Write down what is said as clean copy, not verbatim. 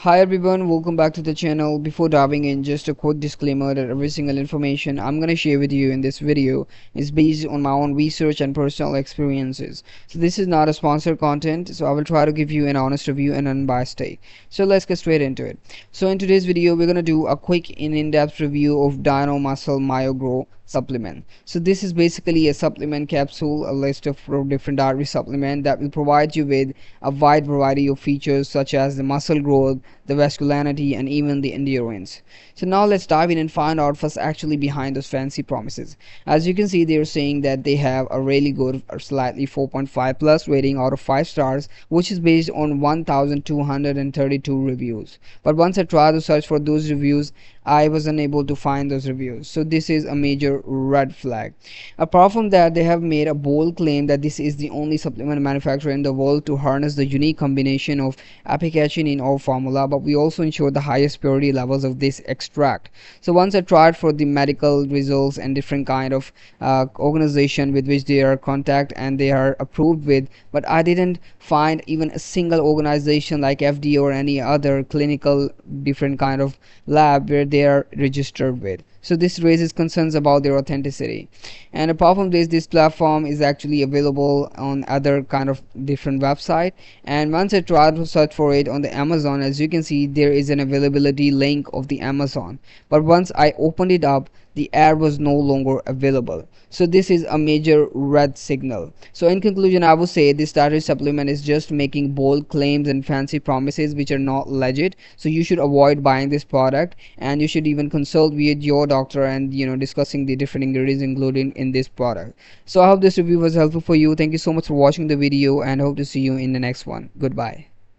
Hi everyone, welcome back to the channel. Before diving in, just a quick disclaimer that every single information I'm going to share with you in this video is based on my own research and personal experiences. So this is not a sponsored content, so I will try to give you an honest review and unbiased take. So let's get straight into it. So in today's video, we're going to do a quick and in-depth review of Dyno MyoGrow supplement. So this is basically a supplement capsule, a list of different dietary supplement that will provide you with a wide variety of features such as the muscle growth, the vascularity, and even the endurance. So now let's dive in and find out what's actually behind those fancy promises. As you can see, they're saying that they have a really good or slightly 4.5 plus rating out of 5 stars, which is based on 1232 reviews. But once I tried to search for those reviews, I was unable to find those reviews. So this is a major red flag. Apart from that, they have made a bold claim that this is the only supplement manufacturer in the world to harness the unique combination of apicachin in our formula, but we also ensure the highest purity levels of this extract. So once I tried for the medical results and different kind of organization with which they are contact and they are approved with, but I didn't find even a single organization like FDA or any other clinical different kind of lab where they are registered with. So this raises concerns about their authenticity. And apart from this platform is actually available on other kind of different website, and once I tried to search for it on the Amazon, as you can see, there is an availability link of the Amazon, but once I opened it up, the ad was no longer available. So this is a major red signal. So in conclusion, I would say this dietary supplement is just making bold claims and fancy promises which are not legit. So you should avoid buying this product, and you should even consult with your doctor and discussing the different ingredients included in this product. So I hope this review was helpful for you. Thank you so much for watching the video, and hope to see you in the next one. Goodbye.